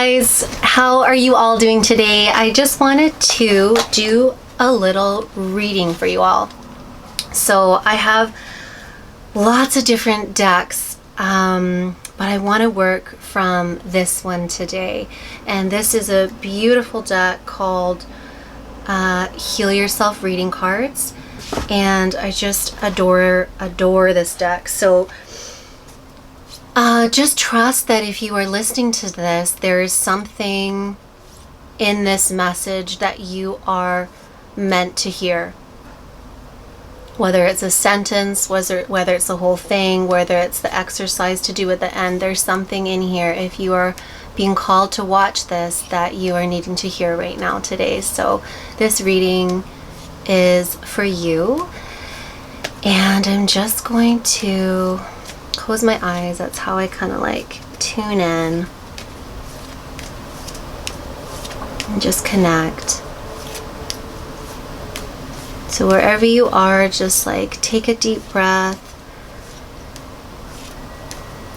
guys, how are you all doing today? I just wanted to do a little reading for you all. So I have lots of different decks, but I want to work from this one today. And this is a beautiful deck called Heal Yourself Reading Cards. And I just adore this deck. So just trust that if you are listening to this, there is something in this message that you are meant to hear. Whether it's a sentence, whether it's the whole thing, whether it's the exercise to do at the end, there's something in here, if you are being called to watch this, that you are needing to hear right now today. So this reading is for you. And I'm just going to close my eyes. That's how I kind of like tune in and just connect. So wherever you are, just like take a deep breath,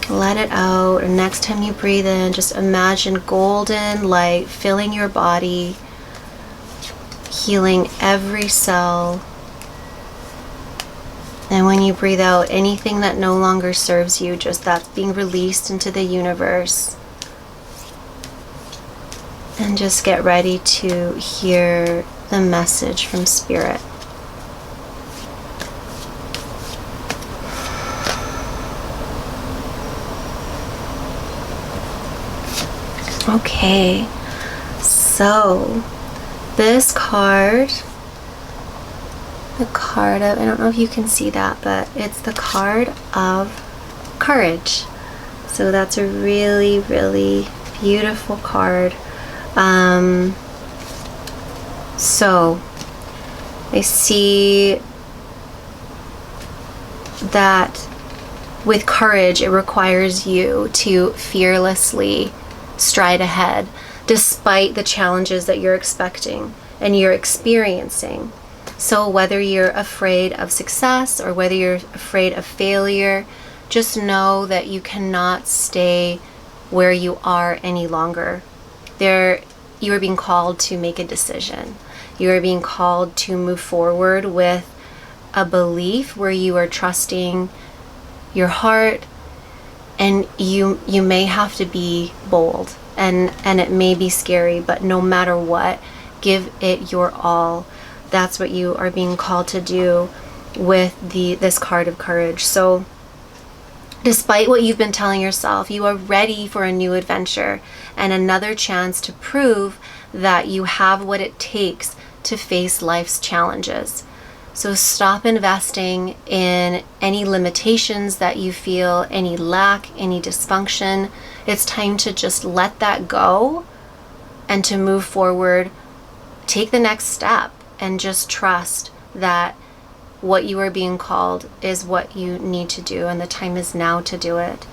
let it out, and next time you breathe in, just imagine golden light filling your body, healing every cell. And when you breathe out, anything that no longer serves you, just that's being released into the universe. And just get ready to hear the message from Spirit. Okay, so this card, the card of, I don't know if you can see that, but it's the card of courage. So that's a really, really beautiful card. So I see that with courage, it requires you to fearlessly stride ahead despite the challenges that you're expecting and you're experiencing. So whether you're afraid of success or whether you're afraid of failure, just know that you cannot stay where you are any longer. You are being called to make a decision. You are being called to move forward with a belief where you are trusting your heart, and you may have to be bold, and it may be scary, but no matter what, give it your all. That's what you are being called to do with this card of courage. So despite what you've been telling yourself, you are ready for a new adventure and another chance to prove that you have what it takes to face life's challenges. So stop investing in any limitations that you feel, any lack, any dysfunction. It's time to just let that go and to move forward. Take the next step and just trust that what you are being called is what you need to do, and the time is now to do it.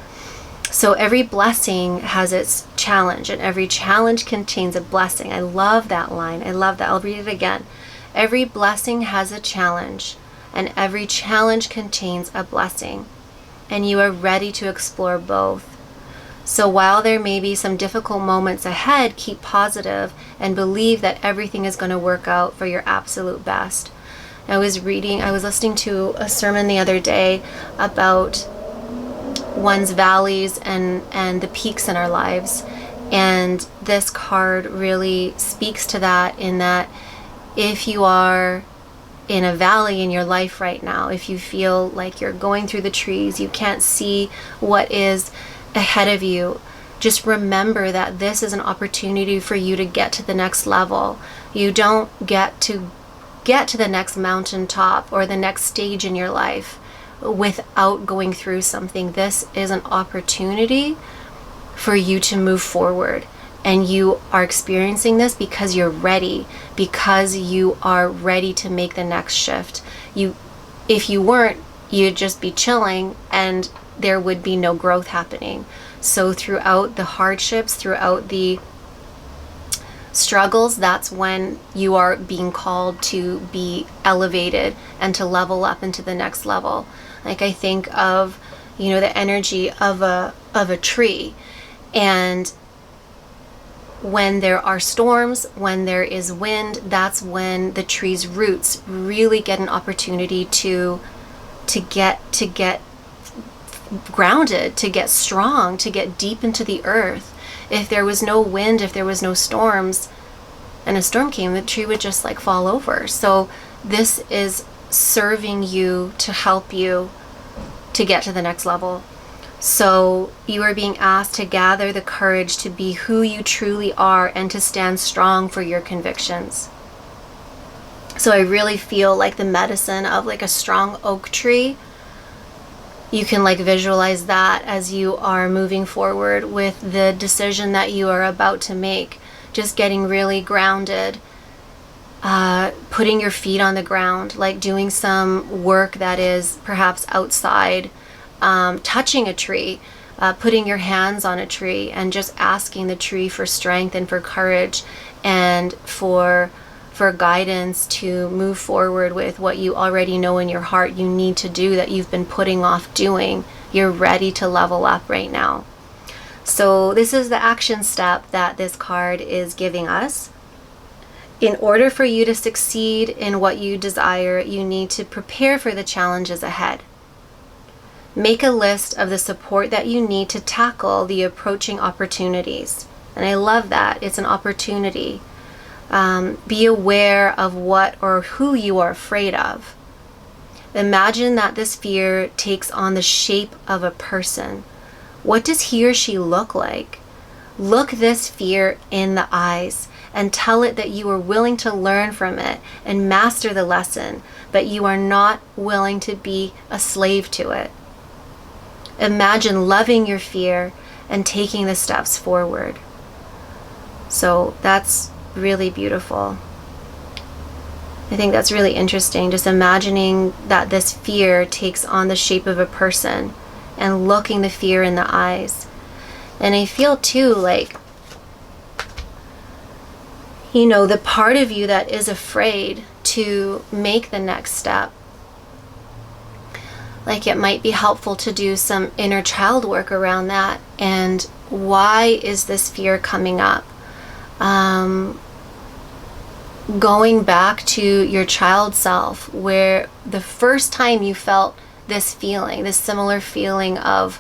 So every blessing has its challenge, and every challenge contains a blessing. I love that line. I love that. I'll read it again. Every blessing has a challenge, and every challenge contains a blessing, and you are ready to explore both. So while there may be some difficult moments ahead, keep positive and believe that everything is going to work out for your absolute best. I was listening to a sermon the other day about one's valleys and the peaks in our lives. And this card really speaks to that, in that if you are in a valley in your life right now, if you feel like you're going through the trees, you can't see what is ahead of you, just remember that this is an opportunity for you to get to the next level. You don't get to the next mountaintop or the next stage in your life without going through something. This is an opportunity for you to move forward, and you are experiencing this because you're ready, because you are ready to make the next shift. If you weren't, you'd just be chilling and there would be no growth happening. So throughout the hardships, throughout the struggles, that's when you are being called to be elevated and to level up into the next level. Like I think of, the energy of a tree, and when there are storms, when there is wind, that's when the tree's roots really get an opportunity to get grounded, to get strong, to get deep into the earth. If there was no wind, if there was no storms, and a storm came, the tree would just like fall over. So this is serving you to help you to get to the next level. So you are being asked to gather the courage to be who you truly are and to stand strong for your convictions. So I really feel like the medicine of like a strong oak tree. You can like visualize that as you are moving forward with the decision that you are about to make. Just getting really grounded, putting your feet on the ground, like doing some work that is perhaps outside, touching a tree, putting your hands on a tree and just asking the tree for strength and for courage and for guidance to move forward with what you already know in your heart you need to do that you've been putting off doing. You're ready to level up right now. So this is the action step that this card is giving us. In order for you to succeed in what you desire, you need to prepare for the challenges ahead. Make a list of the support that you need to tackle the approaching opportunities. And I love that. It's an opportunity. Be aware of what or who you are afraid of. Imagine that this fear takes on the shape of a person. What does he or she look like? Look this fear in the eyes and tell it that you are willing to learn from it and master the lesson, but you are not willing to be a slave to it. Imagine loving your fear and taking the steps forward. So that's really beautiful. I think that's really interesting, just imagining that this fear takes on the shape of a person and looking the fear in the eyes. And I feel too like, you know, the part of you that is afraid to make the next step, like it might be helpful to do some inner child work around that. And why is this fear coming up? Going back to your child self, where the first time you felt this feeling, this similar feeling of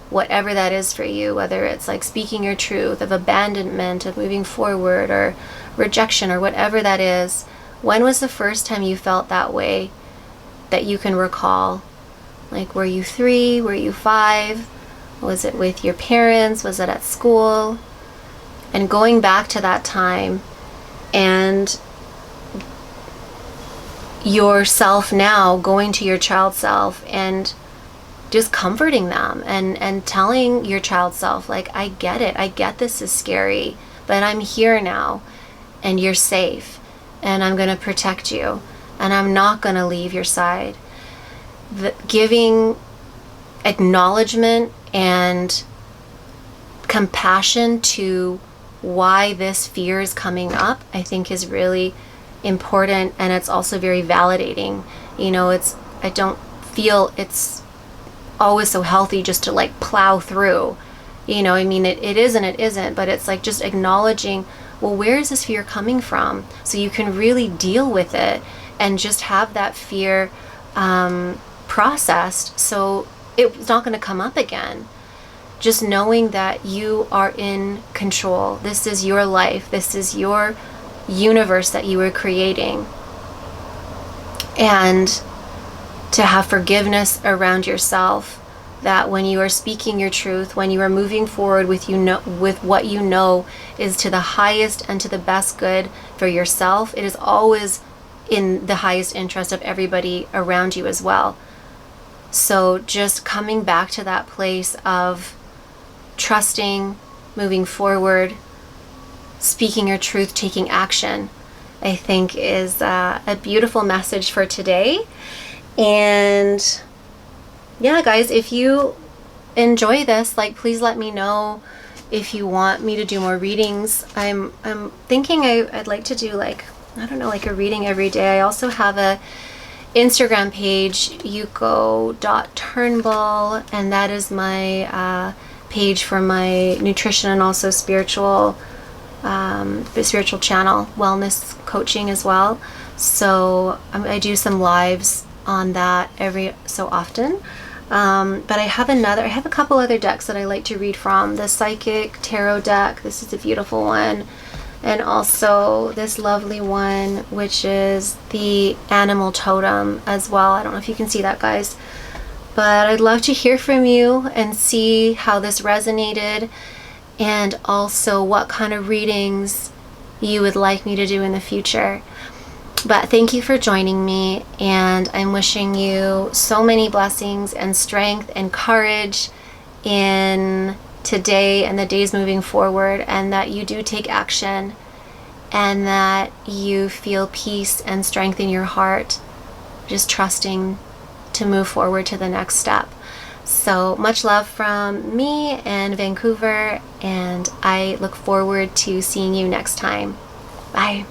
whatever that is for you, whether it's like speaking your truth, of abandonment, of moving forward, or rejection, or whatever that is. When was the first time you felt that way that you can recall? Like, were you 3? Were you 5? Was it with your parents? Was it at school? And going back to that time and yourself now going to your child self and just comforting them and telling your child self, like, I get it. I get this is scary, but I'm here now and you're safe and I'm going to protect you and I'm not going to leave your side. Giving acknowledgement and compassion to why this fear is coming up, I think is really important, and it's also very validating. You know, I don't feel it's always so healthy just to like plow through. You know, I mean, it is and it isn't, but it's like just acknowledging, well, where is this fear coming from? So you can really deal with it and just have that fear processed so it's not going to come up again. Just knowing that you are in control. This is your life. This is your universe that you are creating. And to have forgiveness around yourself, that when you are speaking your truth, when you are moving forward with what you know is to the highest and to the best good for yourself, it is always in the highest interest of everybody around you as well. So just coming back to that place of trusting, moving forward, speaking your truth, taking action, I think is a beautiful message for today. And yeah, guys, if you enjoy this, like, please let me know if you want me to do more readings. I'm thinking I'd like to do like, I don't know, like a reading every day. I also have a Instagram page, yuko.turnbull, and that is my page for my nutrition and also spiritual spiritual channel wellness coaching as well. So I do some lives on that every so often. But I have a couple other decks that I like to read from. The Psychic Tarot deck, this is a beautiful one. And also this lovely one, which is the Animal Totem as well. I don't know if you can see that, guys. But I'd love to hear from you and see how this resonated, and also what kind of readings you would like me to do in the future. But thank you for joining me, and I'm wishing you so many blessings and strength and courage in today and the days moving forward, and that you do take action, and that you feel peace and strength in your heart, just trusting to move forward to the next step. So much love from me and Vancouver, and I look forward to seeing you next time. Bye.